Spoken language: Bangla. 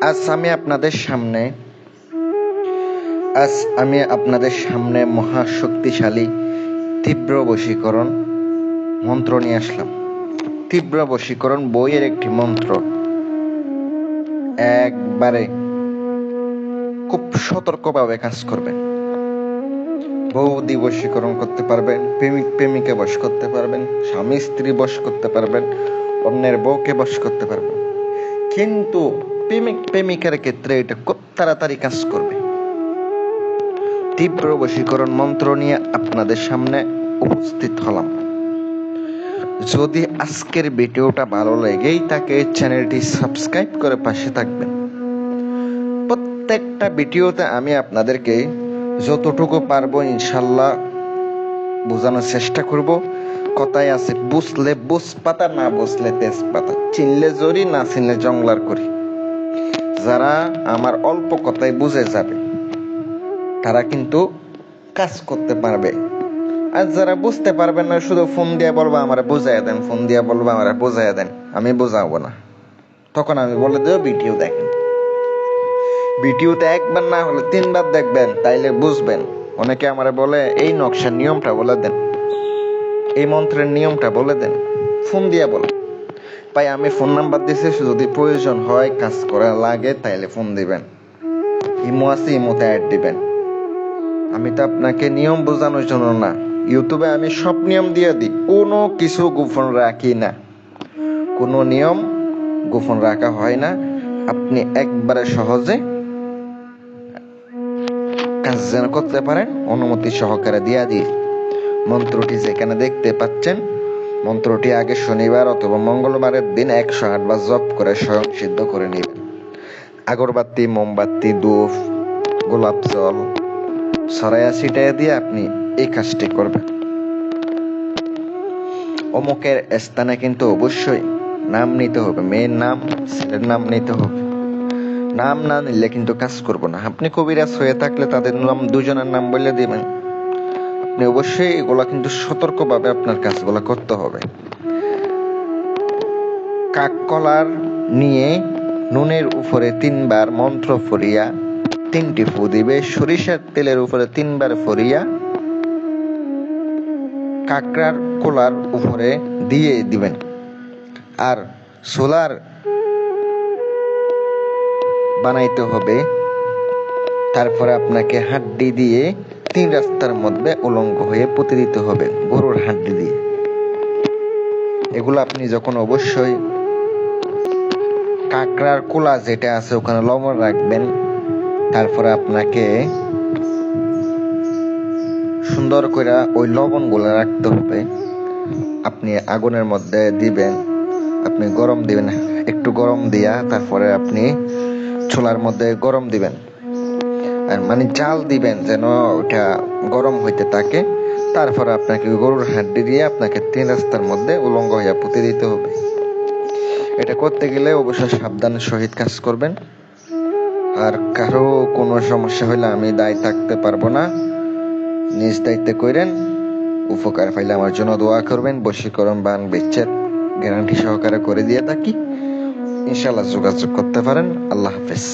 আজ আমি আপনাদের সামনে মহাশক্তিশালী তীব্র বশীকরণ মন্ত্র নিয়ে আসলাম। তীব্র বশীকরণ বইয়ের একটি মন্ত্র। একবারে খুব সতর্কভাবে কাজ করবে। বৌদি বশীকরণ করতে পারবেন, প্রেমিক প্রেমিকা বশ করতে পারবেন, স্বামী স্ত্রী বশ করতে পারবেন, অন্যের বউকে বশ করতে পারবেন। কিন্তু প্রেমিক প্রেমিকার ক্ষেত্রে এটা খুব তাড়াতাড়ি কাজ করবে। তীব্র বশীকরণ মন্ত্র নিয়ে আপনাদের সামনে উপস্থিত হলাম। যদি আজকের ভিডিওটা ভালো লেগেই থাকে চ্যানেলটি সাবস্ক্রাইব করে পাশে থাকবেন। প্রত্যেকটা ভিডিওতে আমি আপনাদেরকে যতটুকু পারবো ইনশাল্লাহ বোঝানোর চেষ্টা করব। কথায় আছে, বুঝলে বুঝ পাতা, না বুঝলে তেজপাতা, চিনলে জরি, না চিনলে জংলার করি। যারা আমার অল্প কথায় বুঝে যাবে তারা কিন্তু কাজ করতে পারবে। আর যারা বুঝতে পারবেন না, শুধু ফোন দিয়ে বলবো আমার বোঝাইয়া দেন, ফোন দিয়ে বলবো আমার বোঝাইয়া দেন, আমি বোঝাবো না। তখন আমি বলে দেবো ভিডিও দেখেন। ভিডিওতে একবার না হলে 3 বার দেখবেন, তাইলে বুঝবেন। অনেকে আমারে বলে এই নকশার নিয়মটা বলে দেন, এই মন্ত্রের নিয়মটা বলে দেন, ফোন দিয়ে বলে। ভাই আমি ফোন নাম্বার দিয়েছি, যদি প্রয়োজন হয় কাজ করা লাগে তাইলে ফোন দিবেন। ইমো আছে, ইমোতে অ্যাড দিবেন। আমি তো আপনাকে নিয়ম বোঝানোর জন্য না, ইউটিউবে আমি সব নিয়ম দিয়ে দিই, কোনো কিছু গোপন রাখি না, কোনো নিয়ম গোপন রাখা হয় না। আপনি একবারে সহজে কাজ যেন করতে পারেন অনুমতি সহকারে দিয়া দিই। মন্ত্রটি যেখানে দেখতে পাচ্ছেন, মন্ত্রটি আগে শনিবার অথবা মঙ্গলবারের দিন 108 বার জপ করে স্বয়ং সিদ্ধ করে নেবেন। আগরবাতি, মোমবাতি, ধূপ, গোলাপ জল ছড়াইয়া ছিটাইয়া দিয়ে আপনি এই কাজটি করবেন। অমুকের স্থানে কিন্তু অবশ্যই নাম নিতে হবে, মেয়ের নাম, ছেলের নাম নিতে হবে। নাম না নিলে কিন্তু কাজ করব না। আপনি কবিরাজ হয়ে থাকলে তাদের নাম, দুজনের নাম বলে দিবেন। আপনি অবশ্যই এগুলা কিন্তু সতর্কভাবে আপনার কাজগুলা করতে হবে। কাককলার নিয়ে নুনের উপরে 3 বার মন্ত্র ফরিয়া 3টি ফু দিবে। সরিষার তেলের উপরে 3 বার ফরিয়া কাকড়ার কোলার উপরে দিয়ে দিবেন। আর সোলার বানাইতে হবে। তারপরে আপনাকে হাড্ডি দিয়ে 3 রাস্তার মধ্যে উলঙ্গ হয়ে পুঁতে দিতে হবে, গরুর হাড্ডি দিয়ে। এগুলো আপনি যখন অবশ্যই কাকড়ার কোলা যেটা আছে ওখানে লবণ রাখবেন। তারপরে আপনাকে সুন্দর করে ওই লবণগুলো রাখতে হবে। আপনি আগুনের মধ্যে দিবেন, আপনি গরম দিবেন, একটু গরম দিয়া তারপরে আপনি চুলার মধ্যে গরম দিবেন, আর মানে জাল দিবেন যেন ওটা গরম হইতে থাকে। তারপরে আপনাকে গরুর হাড্ডি দিয়ে আপনাকে 3 রাস্তার মধ্যে উলঙ্গ হইয়া পুঁতে দিতে হবে। এটা করতে গেলে অবশ্যই সাবধানের সহিত কাজ করবেন। আর কারো কোনো সমস্যা হলে আমি দায়ী থাকতে পারবো না, নিজ দায়িত্বে করেন। উপকার পাইলে আমার জন্য দোয়া করবেন। বশীকরণ বান বিচ্ছেদ গ্যারান্টি সহকারে করে দিয়ে থাকি। ইনশাআল্লাহ যোগাযোগ করতে পারেন। আল্লাহ হাফেজ।